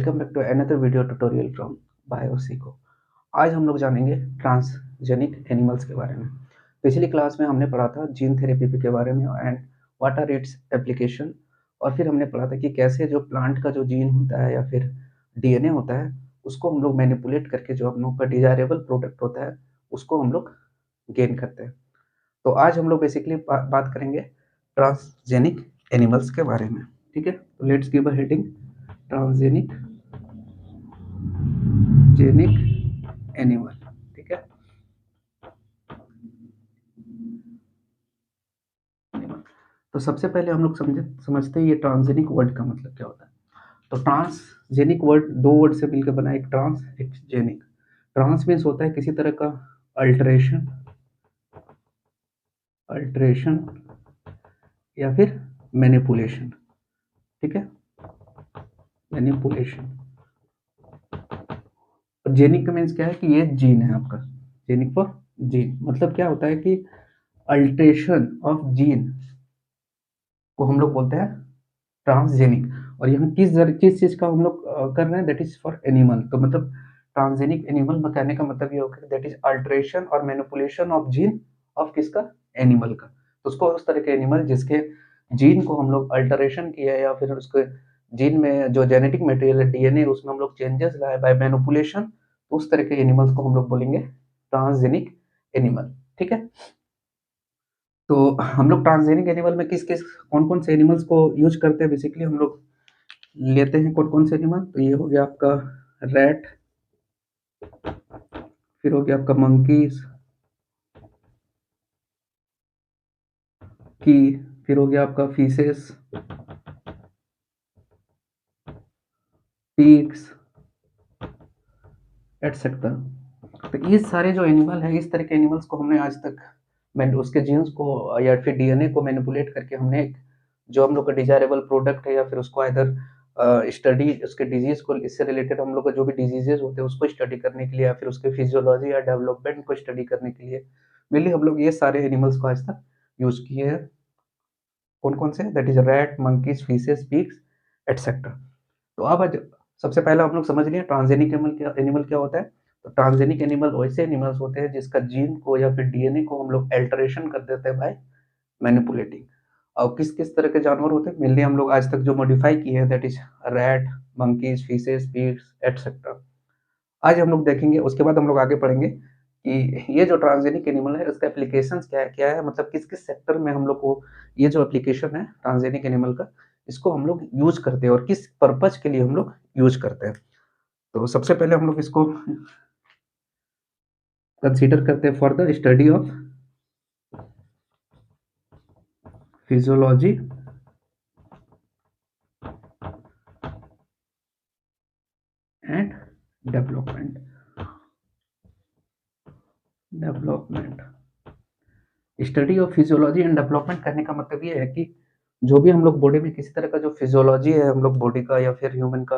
Welcome back to another video tutorial from Biosico. आज हम लोग जानेंगे ट्रांसजेनिक एनिमल्स के बारे में। पिछली क्लास में हमने पढ़ा था जीन थेरेपी के बारे में and what are its application, और फिर हमने पढ़ा था कि कैसे जो प्लांट का जो जीन होता है या फिर डीएनए होता है उसको हम लोग मैनिपुलेट करके जो हम लोग का डिजायरेबल प्रोडक्ट होता है उसको हम लोग गेन करते हैं। तो आज हम लोग बेसिकली बात करेंगे ट्रांसजेनिक एनिमल्स के बारे में। ठीक है, तो let's give a heading transgenic animal. ठीक है, तो सबसे पहले हम लोग समझते हैं ये ट्रांसजेनिक वर्ड का मतलब क्या होता है। तो ट्रांसजेनिक वर्ड दो वर्ड से मिलकर बना, एक ट्रांस एक जेनिक। ट्रांस मीन्स होता है किसी तरह का अल्टरेशन अल्टरेशन या फिर मैनिपुलेशन। ठीक है, मैनिपुलेशन। और जेनिक का मीन्स क्या है कि ये जीन है आपका। जेनिक फॉर जीन मतलब क्या होता है कि अल्टरेशन ऑफ जीन को हम लोग बोलते हैं ट्रांसजेनिक। और यहाँ किस चीज का हम लोग कर रहे हैं, दैट इज फॉर एनिमल। तो मतलब ट्रांसजेनिक एनिमल में कहने का मतलब ये होगा दैट इज अल्टरेशन और मैनिपुलेशन ऑफ जीन ऑफ किसका, एनिमल का। तो उसको उस तरह के एनिमल जिसके जीन को हम लोग अल्टरेशन किया या फिर उसके जीन में जो जेनेटिक मटेरियल है डीएनए उसमें हम लोग चेंजेस लाए बाय मैनिपुलेशन, तो उस तरह के एनिमल्स को हम लोग बोलेंगे ट्रांसजेनिक एनिमल। ठीक है, तो हम लोग ट्रांसजेनिक एनिमल में किस किस कौन कौन से एनिमल्स को यूज करते हैं, बेसिकली हम लोग लेते हैं कौन कौन से एनिमल। तो ये हो गया आपका रैट, फिर हो गया आपका मंकीज की, फिर हो गया आपका फीसेस, पिग्स एटसेट्रा। तो ये सारे जो एनिमल है, इस तरह के एनिमल्स को हमने आज तक उसके जीन्स को या फिर डीएनए को मैनिपुलेट करके हमने जो हम लोग का डिजायरेबल प्रोडक्ट है या फिर उसको इधर स्टडी उसके डिजीज को, इससे रिलेटेड हम लोग का जो भी डिजीजेज होते हैं उसको स्टडी करने के लिए या फिर उसके फिजियोलॉजी या डेवलपमेंट को स्टडी करने के लिए मेनली हम लोग ये सारे एनिमल्स को आज तक यूज किए हैं। कौन कौन से, that is rat, monkeys, fishes, pigs etcetera. तो अब आज सबसे पहला हम लोग समझ लिए ट्रांसजेनिक एनिमल क्या होता है। तो ट्रांसजेनिक एनिमल वैसे एनिमल्स होते हैं जिसका जीन को या फिर डीएनए को हम लोग अल्टरेशन कर देते हैं बाय मैनिपुलेटिंग। और किस किस तरह के जानवर होते हैं, मेनली हम लोग आज तक जो मॉडिफाई किए हैं that is rat, monkeys, fishes, pigs etcetera. आज हम लोग देखेंगे, उसके बाद हम लोग आगे पढ़ेंगे कि ये जो ट्रांसजेनिक एनिमल है उसका एप्लीकेशंस क्या है, मतलब किस किस सेक्टर में हम लोग को ये जो एप्लीकेशन है ट्रांसजेनिक एनिमल का इसको हम लोग यूज करते हैं और किस पर्पज के लिए हम लोग यूज करते हैं। तो सबसे पहले हम लोग इसको कंसीडर करते हैं for the study of physiology and development. Study of physiology and development करने का मतलब ये है कि जो भी हम लोग बॉडी में किसी तरह का जो फिजियोलॉजी है हम लोग बॉडी का या फिर ह्यूमन का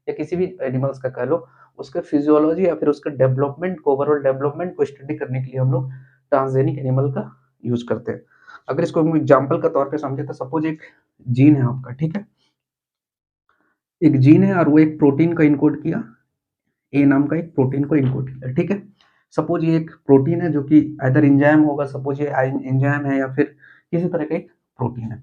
या किसी भी एनिमल्स का कह लो, उसके फिजियोलॉजी या फिर उसके डेवलपमेंट को, ओवरऑल डेवलपमेंट को स्टडी करने के लिए हम लोग ट्रांसजेनिक एनिमल का यूज करते हैं। अगर इसको हम एग्जाम्पल के तौर पे समझे तो सपोज एक जीन है आपका, ठीक है, एक जीन है और वो एक प्रोटीन का इनकोड किया, ए नाम का एक प्रोटीन को इनकोड किया। ठीक है, सपोज ये एक प्रोटीन है जो कि इधर एंजाइम होगा, सपोज ये एंजाइम है या फिर किसी तरह का एक प्रोटीन है।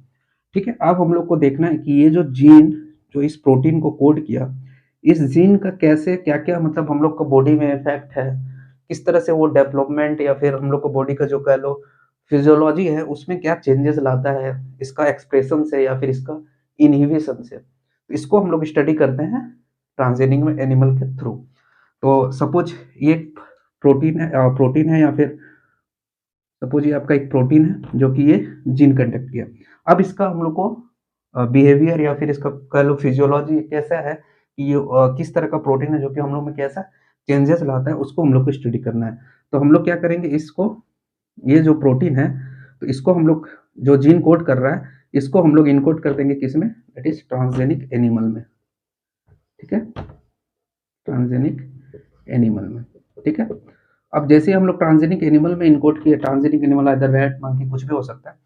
ठीक है, अब हम लोग को देखना है कि ये जो जीन जो इस प्रोटीन को कोड किया, इस जीन का कैसे क्या क्या मतलब हम लोग को बॉडी में इफेक्ट है, किस तरह से वो डेवलपमेंट या फिर हम लोग को बॉडी का जो कह लो फिजियोलॉजी है उसमें क्या चेंजेस लाता है, इसका एक्सप्रेशन से या फिर इसका इनहिबिशन से। तो इसको हम लोग स्टडी करते हैं ट्रांसजेनिक एनिमल के थ्रू। तो सपोज ये प्रोटीन है या फिर सपोज ये आपका एक प्रोटीन है जो कि ये जीन कंडक्ट किया। अब इसका हम लोग को बिहेवियर या फिर इसका कह लो फिजियोलॉजी कैसा है कि ये किस तरह का प्रोटीन है जो कि हम लोग में कैसा चेंजेस लाता है उसको हम लोग को स्टडी करना है। तो हम लोग क्या करेंगे, इसको ये जो प्रोटीन है तो इसको हम लोग जो जीन कोड कर रहा है इसको हम लोग इनकोड कर देंगे किसमें, दैट इज ट्रांसजेनिक एनिमल में। ठीक है, ट्रांसजेनिक एनिमल में। ठीक है, अब जैसे हम लोग ट्रांसजेनिक एनिमल में इनकोड किए, ट्रांसजेनिक एनिमल इधर रैट, मंकी कुछ भी हो सकता है।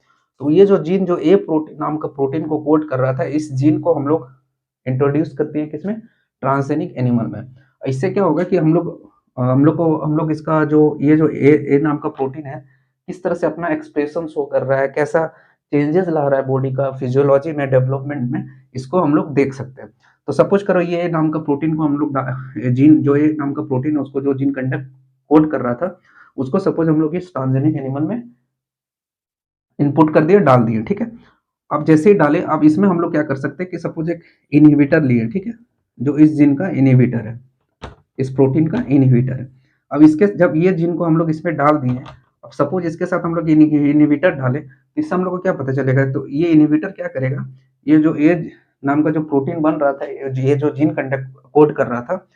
तो ये जो जीन जो ए प्रोटीन नाम का प्रोटीन को कोड कर रहा था, इस जीन को हम लोग इंट्रोड्यूस करते हैं किसमें, ट्रांसजेनिक एनिमल में। इससे क्या होगा कि हम लोग इसका जो जो ए नाम का प्रोटीन है, किस तरह से अपना एक्सप्रेशन शो कर रहा है, कैसा चेंजेस ला रहा है बॉडी का फिजियोलॉजी में, डेवलपमेंट में, इसको हम लोग देख सकते हैं। तो सपोज करो ये नाम का प्रोटीन को हम लोग जीन, जो ये नाम का प्रोटीन है उसको जो जीन कंडक्ट कोड कर रहा था, उसको सपोज हम लोग इस ट्रांसजेनिक एनिमल में इनपुट कर दिए, डाल दिए, ठीक है। अब जैसे ही डाले, अब इसमें हम लोग क्या कर सकते हैं कि सपोज एक इनहिबिटर लिए, ठीक है, जो इस जीन का इनहिबिटर है, इस प्रोटीन का इनहिबिटर है। अब इसके जब ये जीन को हम लोग इसमें डाल दिए, अब सपोज इसके साथ हम लोग इनहिबिटर डाले, तो इससे हम लोग को क्या पता चलेगा, तो ये इनहिबिटर क्या करेगा, ये जो ए नाम का जो प्रोटीन बन रहा था, ये जो जीन कंडक्ट कोड कर रहा था,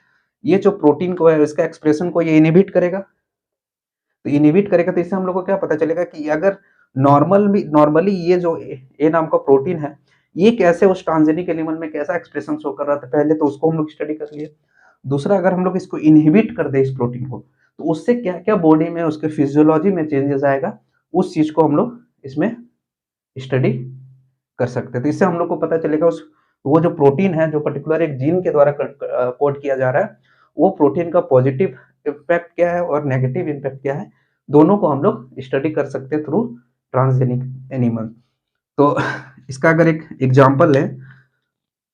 ये जो प्रोटीन को है इसका एक्सप्रेशन को ये इनहिबिट करेगा। तो इनहिबिट करेगा तो इससे हम लोग को क्या पता चलेगा कि अगर नॉर्मली ये जो ए नाम का प्रोटीन है, ये कैसे उस ट्रांसजेनिक एनिमल में कैसा एक्सप्रेशन शो कर रहा था, पहले तो उसको हम लोग स्टडी कर लिए। दूसरा, अगर हम लोग इसको इनहिबिट कर दे इस प्रोटीन को, तो उससे क्या क्या बॉडी में उसके फिजियोलॉजी में चेंजेस आएगा, उस चीज को हम लोग इसमें स्टडी कर सकते हैं। तो इससे हम लोग को पता चलेगा उस वो जो प्रोटीन है, जो पर्टिकुलर एक जीन के द्वारा कोड किया जा रहा है, वो प्रोटीन का पॉजिटिव इम्पैक्ट क्या है और नेगेटिव इम्पैक्ट क्या है, दोनों को हम लोग स्टडी कर सकते हैं थ्रू ट्रांसजेनिक एनिमल। तो इसका अगर एक एग्जांपल है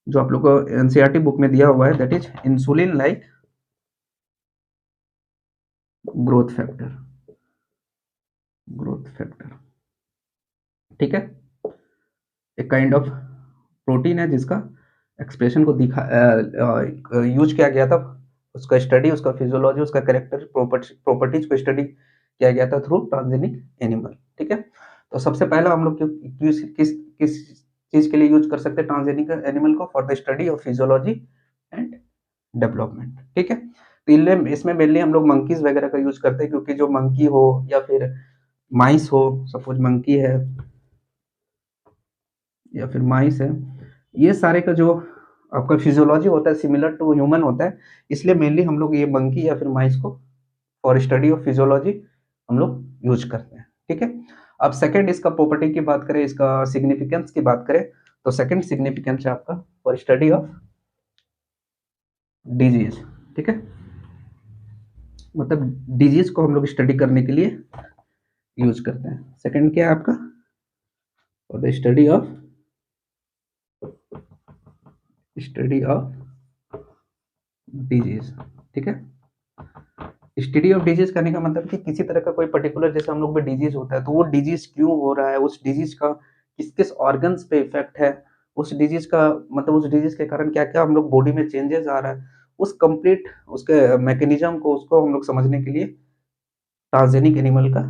जो आप लोग को एनसीईआरटी बुक में दिया हुआ है, that is insulin like growth factor, growth factor, ठीक है। एक काइंड ऑफ प्रोटीन है जिसका एक्सप्रेशन को यूज किया गया था, उसका स्टडी, उसका फिजियोलॉजी, उसका कैरेक्टर प्रॉपर्टीज को स्टडी किया गया था थ्रू ट्रांसजेनिक एनिमल, ठीक है। तो सबसे पहला हम लोग किस चीज के लिए यूज कर सकते हैं ट्रांसजेनिक एनिमल को, for the study of physiology and development, ठीक है। तो इसमें मेनली हम लोग मंकीज वगैरह का यूज करते हैं, क्योंकि जो मंकी हो या फिर माइस हो, सपोज मंकी है या फिर माइस है, ये सारे का जो आपका फिजियोलॉजी होता है सिमिलर टू ह्यूमन होता है, इसलिए मेनली हम लोग ये मंकी या फिर माइस को फॉर स्टडी ऑफ फिजियोलॉजी हम लोग यूज करते हैं, ठीक है। अब सेकंड इसका प्रॉपर्टी की बात करें, इसका सिग्निफिकेंस की बात करें, तो सेकंड सिग्निफिकेंस है आपका फॉर स्टडी ऑफ डिजीज, ठीक है। मतलब डिजीज को हम लोग स्टडी करने के लिए यूज करते हैं। सेकंड क्या है आपका, for the study of disease, ठीक है। स्टडी ऑफ डिजीज करने का मतलब कि किसी तरह का कोई पर्टिकुलर, जैसे हम लोग पे डिजीज होता है, तो वो डिजीज क्यों हो रहा है, उस डिजीज का किस किस ऑर्गन्स पे इफेक्ट है, उस डिजीज का मतलब उस डिजीज के कारण क्या क्या हम लोग बॉडी में चेंजेस आ रहा है, उस कंप्लीट उसके मैकेनिज्म को, उसको हम लोग समझने के लिए ट्रांसजेनिक एनिमल का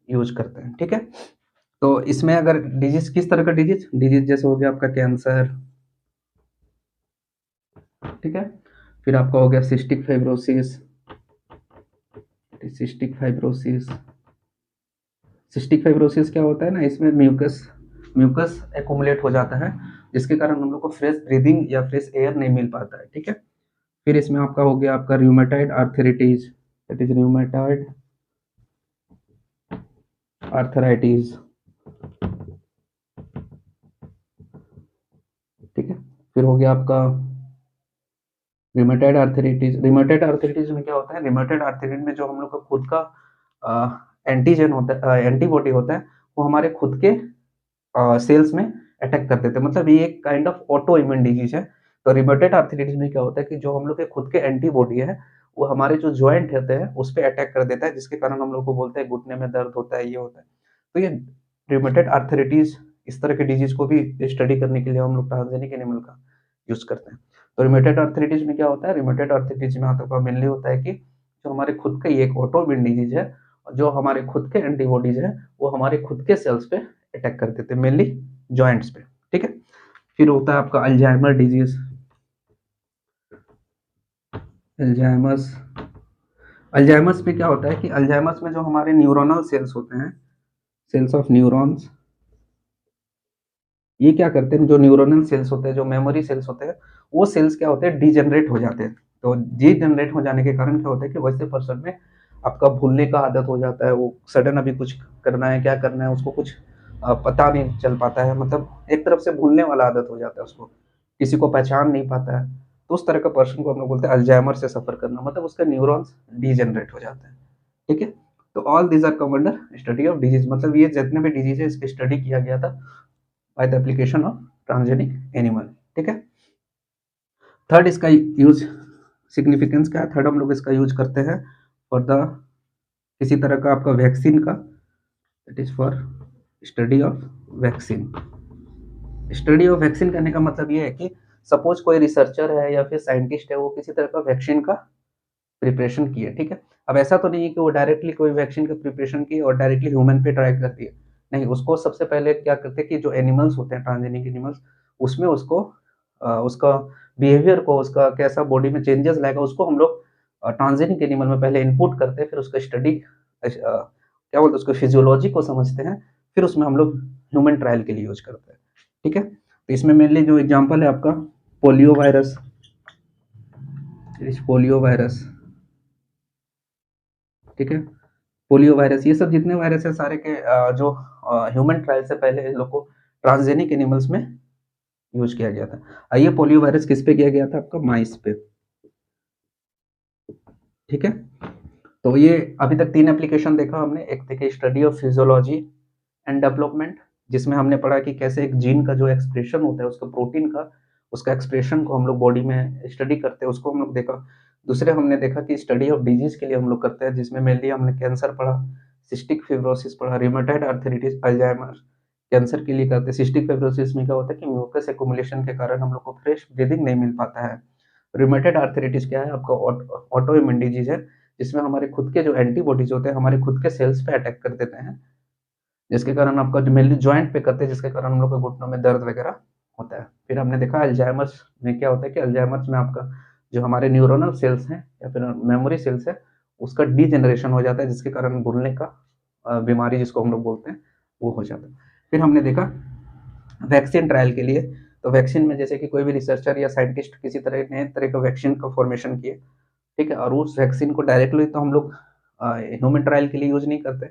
यूज करते हैं, ठीक है। तो इसमें अगर डिजीज, किस तरह का डिजीज जैसे हो गया आपका कैंसर, ठीक है, फिर आपका हो गया cystic fibrosis, cystic fibrosis. Cystic fibrosis क्या होता है ना, इसमें म्यूकस एक्यूमुलेट हो जाता है, जिसके कारण हम लोग को फ्रेश ब्रीदिंग या फ्रेश एयर नहीं मिल पाता है, ठीक है। फिर इसमें आपका हो गया आपका rheumatoid arthritis, that is rheumatoid arthritis, ठीक है। फिर हो गया आपका रिमेटॉइड आर्थराइटिस। रिमेटॉइड आर्थराइटिस में क्या होता है, रिमेटॉइड आर्थराइटिस में जो हम लोग का खुद का एंटीजन होता है, एंटीबॉडी होता है, वो हमारे खुद के सेल्स में अटैक कर देते हैं, मतलब ये एक kind of auto immune disease है। तो रिमेटॉइड आर्थराइटिस में क्या होता है कि जो हम लोग के खुद के एंटीबॉडी है, वो हमारे जो जॉइंट होते हैं उस पर अटैक कर देता है, जिसके कारण हम लोग को बोलते हैं घुटने में दर्द होता है, ये होता है। तो ये रिमेटॉइड आर्थराइटिस, इस तरह के डिजीज को भी स्टडी करने के लिए हम लोग ट्रांसजेनिक एनिमल का यूज करते हैं। तो रिमेटॉइड आर्थराइटिस में क्या होता है, रिमेटॉइड आर्थराइटिस में आपका मेनली होता है कि जो हमारे खुद का ये एक ऑटो इम्यून डिजीज है, जो हमारे खुद के एंटीबॉडीज है वो हमारे खुद के सेल्स पे अटैक कर देते हैं, मेनली जॉइंट्स पे, ठीक है। फिर होता है आपका अल्जाइमर डिजीज, अल्जाइमर्स। अल्जाइमर्स में क्या होता है कि अल्जाइमर्स में जो हमारे न्यूरोनल सेल्स होते हैं, सेल्स ऑफ न्यूरॉन्स, ये क्या करते हैं, जो न्यूरोनल सेल्स होते हैं, जो मेमोरी सेल्स होते हैं, वो सेल्स क्या होते हैं, डीजनरेट हो जाते हैं। तो डीजनरेट हो जाने के कारण क्या होता है कि वैसे पर्सन में आपका भूलने का आदत हो जाता है, वो सडन अभी कुछ करना है, क्या करना है उसको कुछ पता नहीं चल पाता है, मतलब एक तरफ से भूलने वाला आदत हो जाता है उसको, किसी को पहचान नहीं पाता है, तो उस तरह का पर्सन को हम लोग बोलते हैं अल्जाइमर से सफ़र करना, मतलब उसका न्यूरॉन्स डीजेनरेट हो जाते हैं, ठीक है। तो all these are come under study of disease, मतलब ये जितने भी डिजीज है इसकी स्टडी किया गया था by the application of transgenic animal, ठीक है। थर्ड इसका यूज सिग्निफिकेंस क्या है, थर्ड हम लोग इसका यूज करते हैं फॉर द किसी तरह का आपका वैक्सीन का, it is for study of vaccine. Study of vaccine करने का मतलब ये है कि सपोज कोई रिसर्चर है या फिर साइंटिस्ट है, वो किसी तरह का वैक्सीन का प्रिपरेशन किए, ठीक है। अब ऐसा तो नहीं है कि वो डायरेक्टली कोई वैक्सीन का प्रिपरेशन किए और डायरेक्टली ह्यूमन पे ट्राई कर दिए, नहीं, उसको सबसे पहले क्या करते हैं कि जो एनिमल्स होते हैं ट्रांसजेनिक एनिमल्स, उसमें उसको उसका बिहेवियर को, उसका कैसा बॉडी में चेंजेस लाएगा, उसको हम लोग ट्रांसजेनिक एनिमल में पहले इनपुट करते हैं, फिर उसका स्टडी क्या बोलते हैं उसको फिजियोलॉजी को समझते हैं, फिर उसमें हम लोग ह्यूमन ट्रायल के लिए यूज करते हैं, ठीक है। तो इसमें मेनली जो एग्जांपल है आपका पोलियो वायरस, पोलियो वायरस, ठीक है। पोलियो वायरस, ये सब जितने वायरस है सारे के जो ह्यूमन ट्रायल से पहले इन लोग को ट्रांसजेनिक एनिमल्स में यूज किया गया था। ये पोलियो वायरस किस पे किया गया था, आपका माइस पे, ठीक है। तो ये अभी तक 3 एप्लीकेशन देखा हमने, एक देखिए study of physiology and development, जिसमें हमने पढ़ा कि कैसे एक जीन का जो एक्सप्रेशन होता है, उसका प्रोटीन का, उसका एक्सप्रेशन को हम लोग बॉडी में स्टडी करते हैं, उसको हम लोग देखा। दूसरे हमने देखा कि स्टडी ऑफ डिजीज के लिए हम लोग करते हैं, जिसमें मेनली हमने कैंसर पढ़ा, सिस्टिक फिब्रोसिस पढ़ा, रिमेटॉइड आर्थराइटिस, अल्जाइमर, कैंसर के लिए करते हैं। सिस्टिक फिब्रोसिस में क्या होता है कि म्यूकस एक्युमुलेशन के कारण हम लोग को फ्रेश ब्रीदिंग नहीं मिल पाता है। रिमेटॉइड आर्थराइटिस क्या है, आपका ऑटो इम्यून डिजीज है, जिसमें हमारे खुद के जो एंटीबॉडीज होते हैं हमारे खुद के सेल्स पे अटैक कर देते हैं, जिसके कारण आपका जो मेनली जॉइंट पे करते हैं, जिसके कारण हम लोग के घुटनों में दर्द वगैरह होता है। फिर हमने देखा अल्जाइमर्स में क्या होता है कि अल्जाइमर्स में आपका जो हमारे न्यूरोनल सेल्स हैं या फिर मेमोरी सेल्स है, उसका डीजेनरेशन हो जाता है, जिसके कारण भूलने का बीमारी जिसको हम लोग बोलते हैं वो हो जाता है। फिर हमने देखा वैक्सीन ट्रायल के लिए, तो वैक्सीन में जैसे कि कोई भी रिसर्चर या साइंटिस्ट किसी तरह नए तरह का वैक्सीन का फॉर्मेशन किए, ठीक है, और उस वैक्सीन को डायरेक्टली तो हम लोग ह्यूमन ट्रायल के लिए यूज नहीं करते,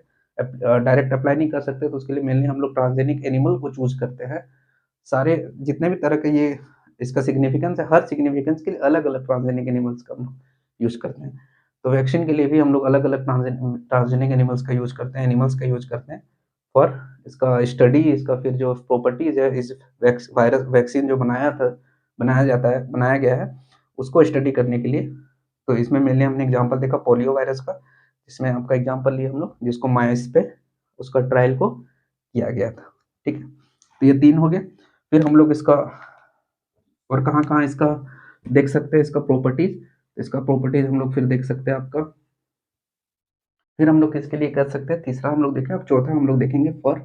डायरेक्ट अप्लाई नहीं कर सकते, तो उसके लिए मेनली हम लोग ट्रांसजेनिक एनिमल को चूज करते हैं। सारे जितने भी तरह के ये इसका सिग्निफिकेंस है, हर सिग्निफिकेंस के लिए अलग अलग ट्रांसजेनिक एनिमल्स का हम लोग यूज करते हैं। तो वैक्सीन के लिए भी हम लोग अलग अलग ट्रांसजेनिक एनिमल्स का यूज करते हैं, एनिमल्स का यूज करते हैं फॉर इसका स्टडी, इसका फिर जो प्रॉपर्टीज है इस वायरस वैक्सीन जो बनाया जाता है, बनाया गया है, उसको स्टडी करने के लिए। तो इसमें मेनली हमने एग्जांपल देखा पोलियो वायरस का, जिसमें आपका एग्जांपल लिया हम लोग, जिसको माइस पे उसका ट्रायल को किया गया था, ठीक है। तो ये 3 हो गए। फिर हम लोग इसका और कहाँ-कहाँ इसका देख सकते हैं इसका प्रॉपर्टीज, इसका प्रॉपर्टीज हम लोग फिर देख सकते हैं आपका। फिर हम लोग किसके लिए कर सकते हैं, तीसरा हम लोग देखें, अब चौथा हम लोग देखेंगे for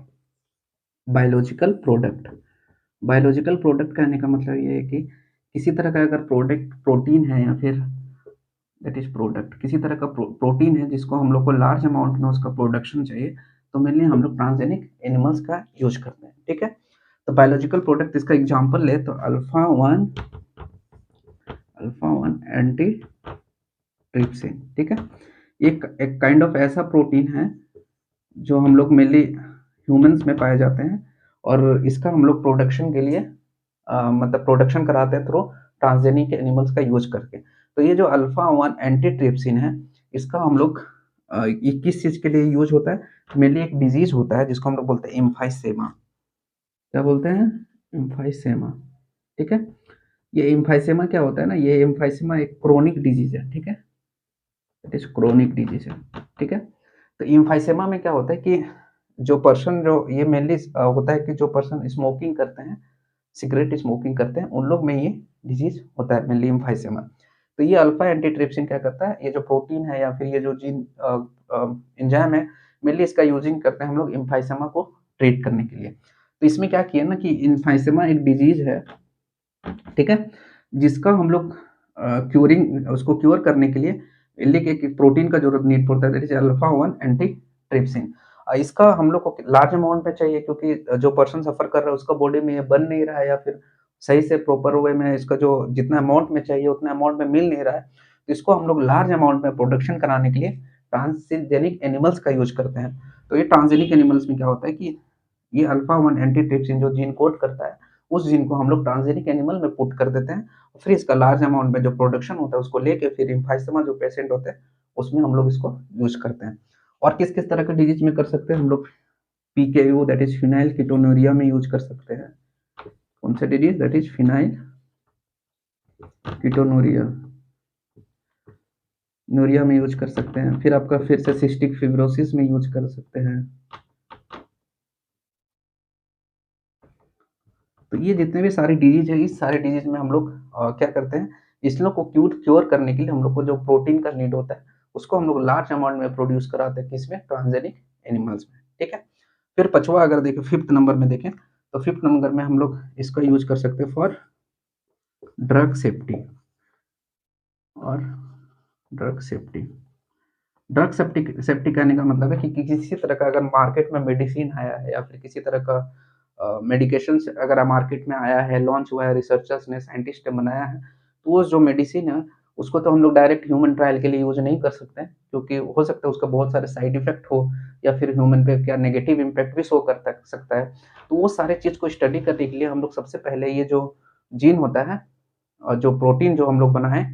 biological product. Biological product कहने का मतलब ये है कि किसी तरह का अगर प्रोडक्ट प्रोटीन है या फिर दैट इज प्रोडक्ट, किसी तरह का प्रोटीन है जिसको हम लोग को लार्ज अमाउंट में उसका प्रोडक्शन चाहिए, तो मेनली हम लोग ट्रांसजेनिक एनिमल्स का यूज करते हैं, ठीक है। तो बायोलॉजिकल प्रोडक्ट इसका एग्जांपल ले तो अल्फा 1 एंटी ट्रिप्सिन, ठीक है। एक एक काइंड ऑफ ऐसा प्रोटीन है जो हम लोग मेनली ह्यूमंस में पाए जाते हैं, और इसका हम लोग प्रोडक्शन के लिए मतलब प्रोडक्शन कराते हैं थ्रू ट्रांसजेनिक एनिमल्स का यूज करके। तो ये जो अल्फा 1 एंटी ट्रिप्सिन है, इसका हम लोग ये किस चीज़ के लिए यूज होता है, मेनली एक डिजीज होता है जिसको हम लोग बोलते हैं एम्फाइसेमा। क्या बोलते हैं, एम्फाइसेमा, ठीक है। ये एम्फाइसेमा क्या होता है ना, ये एम्फाइसेमा एक क्रोनिक डिजीज है, ठीक है, इट इज क्रोनिक डिजीज है, ठीक है। तो एम्फाइसेमा में क्या होता है कि जो पर्सन जो ये मेनली होता है कि जो पर्सन स्मोकिंग करते हैं, सिगरेट स्मोकिंग करते हैं, उन लोग में ये डिजीज होता है मेनली एम्फाइसेमा। तो ये अल्फा एंटीट्रिप्सिन क्या करता है, ये जो प्रोटीन है या फिर ये जो जीन एंजाइम है, मेनली इसका यूजिंग करते हैं हम लोग एम्फाइसेमा को ट्रीट करने के लिए। तो इसमें क्या किया ना कि एम्फाइसेमा एक डिजीज है, ठीक है, जिसका हम लोग क्यूरिंग उसको क्योर करने के लिए एक प्रोटीन का जरूरत नीड पड़ता है, दैट इज अल्फा 1 एंटीट्रिप्सिन। इसका हम लोग को लार्ज अमाउंट में चाहिए, क्योंकि जो पर्सन सफर कर रहा है उसका बॉडी में ये बन नहीं रहा है, या फिर सही से प्रॉपर वे में इसका जो जितना अमाउंट में चाहिए उतना अमाउंट में मिल नहीं रहा है। तो इसको हम लोग लार्ज अमाउंट में प्रोडक्शन कराने के लिए ट्रांसजेनिक एनिमल्स का यूज करते हैं। तो ये ट्रांसजेनिक एनिमल्स में क्या होता है कि ये अल्फा 1 एंटीट्रिप्सिन जो जीन कोड करता है, उस जीन को हम लोग ट्रांसजेनिक एनिमल में पुट कर देते हैं, फिर इसका लार्ज अमाउंट में जो प्रोडक्शन होता है उसको लेके फिर इम्फाइसमा जो पेशेंट होते हैं उसमें हम लोग इसको यूज करते हैं। और किस-किस तरह के डिजीज में कर सकते हैं हम लोग? पीकेयू दैट इज फिनाइल कीटोनुरिया में यूज कर सकते हैं। कौन सा डिजीज? दैट इज फिनाइल कीटोनुरिया, न्यूरिया में यूज कर सकते हैं। फिर आपका फिर से सिस्टिक फिब्रोसिस में यूज कर सकते हैं। तो ये जितने भी सारे डिजीज है, इस सारे डिजीज में हम लोग क्या करते हैं, इस लोग को क्योर करने के लिए हम लोग को जो प्रोटीन का नीड होता है उसको हम लोग लार्ज अमाउंट में प्रोड्यूस कराते हैं, किसमें? ट्रांसजेनिक एनिमल्स में। ठीक है। फिर पचवा अगर देखें, फिफ्थ नंबर में देखें तो फिफ्थ नंबर में हम लोग इसका यूज कर सकते हैं फॉर ड्रग सेफ्टी। और drug safety, drug safety safety कहने का मतलब है कि किसी तरह का अगर मार्केट में मेडिसिन आया है या फिर किसी तरह का मेडिकेशन अगर मार्केट में आया है, लॉन्च हुआ है, रिसर्चर्स ने, साइंटिस्ट ने बनाया है, तो वो जो मेडिसिन है उसको तो हम लोग डायरेक्ट ह्यूमन ट्रायल के लिए यूज नहीं कर सकते हैं, क्योंकि हो सकता है उसका बहुत सारे साइड इफेक्ट हो या फिर ह्यूमन पे क्या नेगेटिव इम्पैक्ट भी शो कर सकता है। तो वो सारे चीज़ को स्टडी करने के लिए हम लोग सबसे पहले ये जो जीन होता है और जो प्रोटीन जो हम लोग बनाए,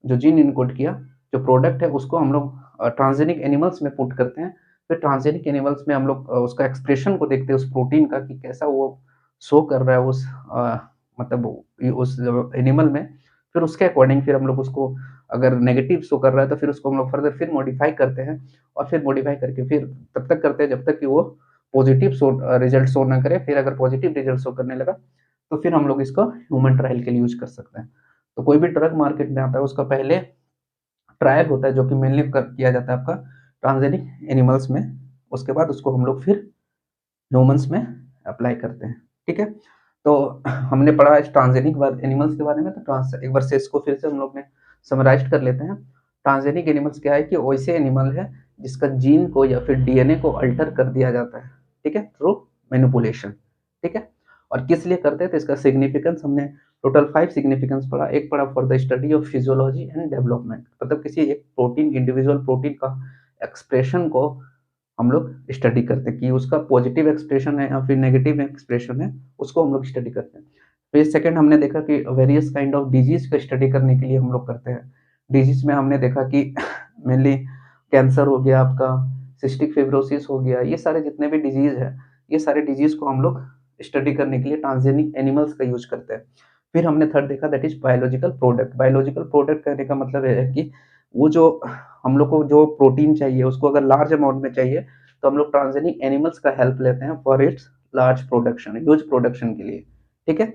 जो जीन इनकोड किया, जो प्रोडक्ट है उसको हम लोग ट्रांसजेनिक एनिमल्स में पुट करते हैं। फिर ट्रांसजेनिक एनिमल्स में हम लोग उसका एक्सप्रेशन को देखते हैं उस प्रोटीन का कि कैसा वो शो कर रहा है उस मतलब उस एनिमल में। फिर उसके अकॉर्डिंग फिर हम लोग उसको, अगर नेगेटिव शो कर रहा है तो फिर उसको हम लोग फर्दर फिर मॉडिफाई करते हैं और फिर मॉडिफाई करके फिर तब तक करते हैं जब तक कि वो पॉजिटिव रिजल्ट शो ना करे। फिर अगर पॉजिटिव रिजल्ट शो करने लगा तो फिर हम लोग इसको ह्यूमन ट्रायल के लिए यूज कर सकते हैं। तो कोई भी ड्रग मार्केट में आता है उसका पहले ट्रायल होता है जो कि मेनली किया जाता है आपका ट्रांसजेनिक एनिमल्स में। उसके बाद उसको हम लोग फिर ह्यूमन्स में अप्लाई करते हैं। ठीक है। तो हमने पढ़ा इस ट्रांसजेनिक एनिमल्स के बारे में, तो एक बार से इसको फिर से हम लोग ने समराइज कर लेते हैं। ट्रांसजेनिक एनिमल्स क्या है कि वैसे एनिमल है जिसका जीन को या फिर डीएनए को अल्टर कर दिया जाता है, ठीक है, थ्रू मैनिपुलेशन। ठीक है। और किस लिए करते हैं तो इसका सिग्निफिकेंस हमने टोटल 5 सिग्निफिकेंस पढ़ा। एक पढ़ा for the study of physiology and development, मतलब किसी एक प्रोटीन, इंडिविजुअल प्रोटीन का एक्सप्रेशन को हम लोग स्टडी करते हैं कि उसका पॉजिटिव एक्सप्रेशन है या फिर नेगेटिव एक्सप्रेशन है, उसको हम लोग स्टडी करते हैं। फिर सेकंड हमने देखा कि वेरियस काइंड ऑफ डिजीज का स्टडी करने के लिए हम लोग करते हैं। डिजीज में हमने देखा कि मेनली कैंसर हो गया आपका, सिस्टिक फिब्रोसिस हो गया, ये सारे जितने भी डिजीज है, ये सारे डिजीज को हम लोग स्टडी करने के लिए ट्रांसजेनिक एनिमल्स का यूज करते हैं। फिर हमने थर्ड देखा that is biological product. Biological product कहने का मतलब है कि वो जो हम लोग को जो प्रोटीन चाहिए उसको अगर लार्ज अमाउंट में चाहिए तो हम लोग ट्रांसजेनिक एनिमल्स का हेल्प लेते हैं for its large production, huge production के लिए। ठीक है।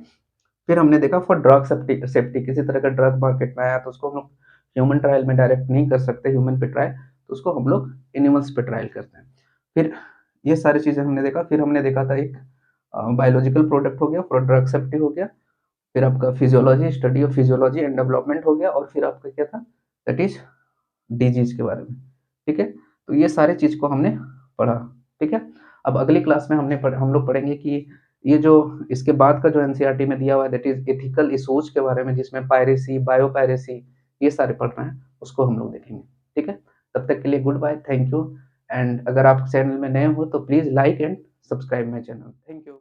फिर हमने देखा फॉर ड्रग सेफ्टी सेफ्टी किसी तरह का ड्रग मार्केट में आया तो उसको हम लोग ह्यूमन ट्रायल में डायरेक्ट नहीं कर सकते, ह्यूमन पे ट्रायल, तो उसको हम लोग एनिमल्स पे ट्रायल करते हैं। फिर ये सारी चीज़ें हमने देखा। फिर हमने देखा था एक बायोलॉजिकल प्रोडक्ट हो गया, फॉर ड्रग सेफ्टी हो गया, फिर आपका physiology, study of physiology and development हो गया, और फिर आपका क्या था, दैट इज डिजीज के बारे में। ठीक है। तो ये सारे चीज़ को हमने पढ़ा। ठीक है। अब अगली क्लास में हम लोग पढ़ेंगे कि ये जो इसके बाद का जो एनसीईआरटी में दिया हुआ है दैट इज एथिकल इश्यूज के बारे में, जिसमें पायरेसी, बायो पायरेसी, ये सारे पढ़ना है, उसको हम लोग देखेंगे। ठीक है। तब तक के लिए goodbye, thank you. And अगर आप चैनल में नए हो तो please like and subscribe my channel. Thank you.